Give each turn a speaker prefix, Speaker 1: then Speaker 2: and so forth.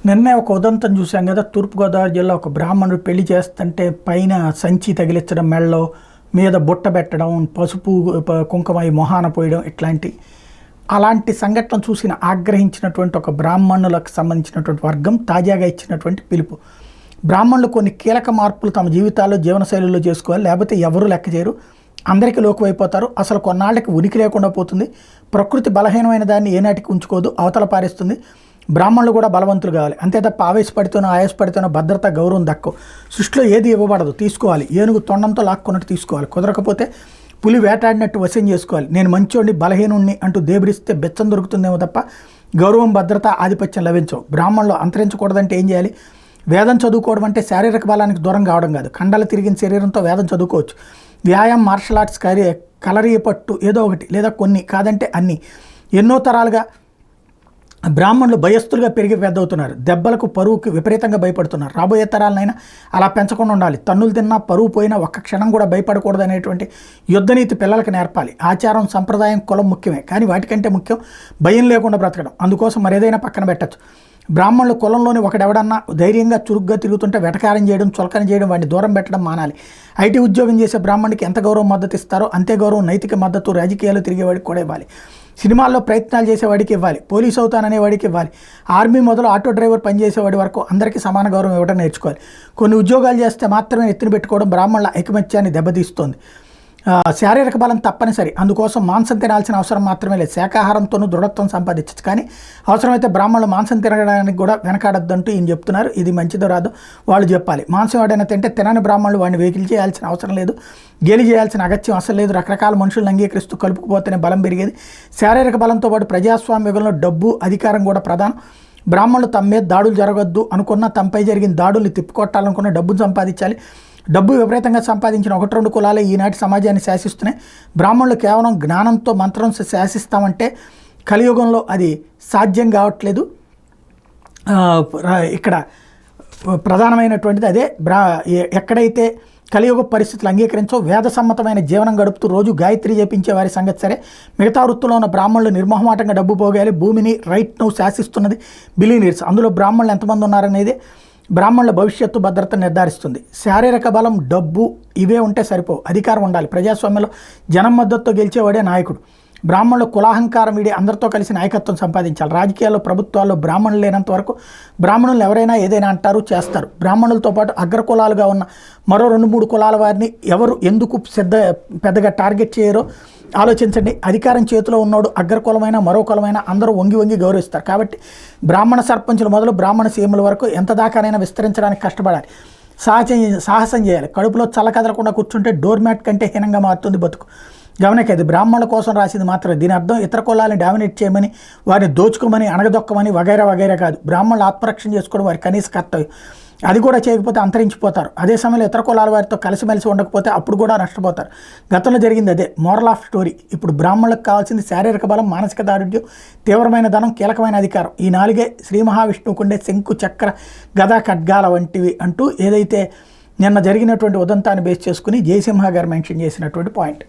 Speaker 1: నిన్నే ఒక ఉదంతం చూసాం కదా. తూర్పుగోదావరి జిల్లా ఒక బ్రాహ్మణుడు పెళ్లి చేస్తుంటే పైన సంచి తగిలించడం, మెళ్ళలో మీద బుట్ట పెట్టడం, పసుపు కుంకుమ మొహాన పోయడం, అలాంటి సంఘటన చూసిన ఆగ్రహించినటువంటి ఒక బ్రాహ్మణులకు సంబంధించినటువంటి వర్గం తాజాగా ఇచ్చినటువంటి పిలుపు. బ్రాహ్మణులు కొన్ని కీలక మార్పులు తమ జీవితాల్లో జీవనశైలిలో చేసుకోవాలి, లేకపోతే ఎవరు లెక్క చేయరు, అందరికీ లోకువైపోతారు, అసలు కొన్నాళ్ళకి ఉనికి లేకుండా పోతుంది, ప్రకృతి బలహీనమైన దాన్ని ఏనాటికి ఉంచుకోదు, అవతల పారేస్తుంది, బ్రాహ్మణులు కూడా బలవంతులు కావాలి, అంతే తప్ప ఆవేశపడితేనో ఆయాసపడితేనో భద్రత గౌరవం దక్కవు, సృష్టిలో ఏది ఇవ్వబడదు, తీసుకోవాలి, ఏనుగు తొండంతో లాక్కున్నట్టు తీసుకోవాలి, కుదరకపోతే పులి వేటాడినట్టు వశం చేసుకోవాలి, నేను మంచోడిని బలహీనుణ్ణి అంటూ దేబరిస్తే బెచ్చం దొరుకుతుందేమో తప్ప గౌరవం భద్రత ఆధిపత్యం లభించవు. బ్రాహ్మణులు అంతరించకూడదంటే ఏం చేయాలి? వేదం చదువుకోవడం అంటే శారీరక బలానికి దూరం కావడం కాదు, కండలు తిరిగిన శరీరంతో వేదం చదువుకోవచ్చు, వ్యాయామం, మార్షల్ ఆర్ట్స్, కలరీ పట్టు ఏదో ఒకటి, లేదా కొన్ని, కాదంటే అన్నీ. ఎన్నో తరాలుగా బ్రాహ్మణులు భయస్థులుగా పెరిగి పెద్దవుతున్నారు, దెబ్బలకు పరువుకి విపరీతంగా భయపడుతున్నారు. రాబోయే తరాలనైనా అలా పెంచకుండా ఉండాలి. తన్నులు తిన్నా పరువు పోయినా ఒక్క క్షణం కూడా భయపడకూడదు అనేటువంటి యుద్ధనీతి పిల్లలకు నేర్పాలి. ఆచారం, సంప్రదాయం, కులం ముఖ్యమే, కానీ వాటికంటే ముఖ్యం భయం లేకుండా బ్రతకడం. అందుకోసం మరేదైనా పక్కన పెట్టచ్చు. బ్రాహ్మణులు కులంలోని ఒకడెవడన్నా ధైర్యంగా చురుగ్గా తిరుగుతుంటే వెటకారం చేయడం, చులకన చేయడం, వాడిని దూరం పెట్టడం మానాలి. ఐటీ ఉద్యోగం చేసే బ్రాహ్మణుడికి ఎంత గౌరవం మద్దతు ఇస్తారో అంతే గౌరవం, నైతిక మద్దతు రాజకీయాలు తిరిగేవాడికి కూడా ఇవ్వాలి. సినిమాల్లో ప్రయత్నాలు చేసేవాడికి ఇవ్వాలి, పోలీసు అవుతాననేవాడికి ఇవ్వాలి, ఆర్మీ మొదలు ఆటో డ్రైవర్ పనిచేసేవాడి వరకు అందరికీ సమాన గౌరవం ఇవ్వడం నేర్చుకోవాలి. కొన్ని ఉద్యోగాలు చేస్తే మాత్రమే ఎత్తున పెట్టుకోవడం బ్రాహ్మణుల ఐకమత్యాన్ని దెబ్బతీస్తోంది. శారీరక బలం తప్పనిసరి, అందుకోసం మాంసం తినాల్సిన అవసరం మాత్రమే లేదు, శాకాహారంతోనూ దృఢత్వం సంపాదించచ్చు, కానీ అవసరమైతే బ్రాహ్మణులు మాంసం తినడానికి కూడా వెనకాడద్దంటూ ఈయన చెప్తున్నారు. ఇది మంచిదో రాదో వాళ్ళు చెప్పాలి. మాంసం ఎవడైనా తింటే తినని బ్రాహ్మణులు వాడిని వెకిలి చేయాల్సిన అవసరం లేదు, గేలి చేయాల్సిన అగత్యం అసలు లేదు. రకరకాల మనుషులను అంగీకరిస్తూ కలుపుకుపోతేనే బలం పెరిగేది. శారీరక బలంతో పాటు ప్రజాస్వామ్య యుగంలో డబ్బు, అధికారం కూడా ప్రధానం. బ్రాహ్మణులు తమ మీద దాడులు జరగద్దు అనుకున్న, తమపై జరిగిన దాడుల్ని తిప్పికొట్టాలనుకున్న డబ్బును సంపాదించాలి. డబ్బు విపరీతంగా సంపాదించిన 1-2 కులాలే ఈనాటి సమాజాన్ని శాసిస్తున్నాయి. బ్రాహ్మణులు కేవలం జ్ఞానంతో మంత్రం శాసిస్తామంటే కలియుగంలో అది సాధ్యం కావట్లేదు. ఇక్కడ ప్రధానమైనటువంటిది అదే. ఎక్కడైతే కలియుగ పరిస్థితులు అంగీకరించో వేద సమ్మతమైన జీవనం గడుపుతూ రోజు గాయత్రి జపించే వారి సంగతి సరే, మిగతా వృత్తిలో ఉన్న బ్రాహ్మణులు నిర్మోహమాటంగా డబ్బు పోగాలి. భూమిని రైట్ నౌ శాసిస్తున్నది బిలీనియర్స్. అందులో బ్రాహ్మణులు ఎంతమంది ఉన్నారనేది బ్రాహ్మణుల భవిష్యత్తు భద్రత నిర్ధారిస్తుంది. శారీరక బలం, డబ్బు ఇవే ఉంటే సరిపోవు, అధికారం ఉండాలి. ప్రజాస్వామ్యంలో జనం మద్దతుతో గెలిచేవాడే నాయకుడు. బ్రాహ్మణులు కులాహంకారం వీడి అందరితో కలిసి నాయకత్వం సంపాదించాలి. రాజకీయాల్లో, ప్రభుత్వాల్లో బ్రాహ్మణులు లేనంత వరకు బ్రాహ్మణులు ఎవరైనా ఏదైనా అంటారు, చేస్తారు. బ్రాహ్మణులతో పాటు అగ్రకులాలుగా ఉన్న మరో 2-3 కులాల వారిని ఎవరు ఎందుకు పెద్దగా టార్గెట్ చేయరో ఆలోచించండి. అధికారం చేతిలో ఉన్నోడు అగ్రకులమైన మరో కులమైన అందరూ వంగి వంగి గౌరవిస్తారు. కాబట్టి బ్రాహ్మణ సర్పంచులు మొదలు బ్రాహ్మణ సీఎంల వరకు ఎంత దాకానైనా విస్తరించడానికి కష్టపడాలి, సాహసం చేయాలి. కడుపులో చల్లకదలకుండా కూర్చుంటే డోర్ మ్యాట్ కంటే హీనంగా మారుతుంది బతుకు. గమనికది బ్రాహ్మణుల కోసం రాసింది మాత్రమే. దీని అర్థం ఇతర కులాలను డామినేట్ చేయమని, వారిని దోచుకోమని, అణగదొక్కమని వగైరా వగైరా కాదు. బ్రాహ్మణులు ఆత్మరక్షణ చేసుకోవడం వారి కనీస కర్తవ్యం. అది కూడా చేయకపోతే అంతరించిపోతారు. అదే సమయంలో ఇతర కులాల వారితో కలిసిమెలిసి ఉండకపోతే అప్పుడు కూడా నష్టపోతారు. గతంలో జరిగింది అదే. Moral of story. ఇప్పుడు బ్రాహ్మణులకు కావాల్సింది శారీరక బలం, మానసిక దారుఢ్యం, తీవ్రమైన ధనం, కీలకమైన అధికారం. ఈ 4 శ్రీ మహావిష్ణువుకుండే శంకు, చక్ర, గద, ఖడ్గాల వంటివి అంటూ ఏదైతే నిన్న జరిగినటువంటి ఉదంతాన్ని బేస్ చేసుకుని జయసింహ గారు మెన్షన్ చేసినటువంటి పాయింట్.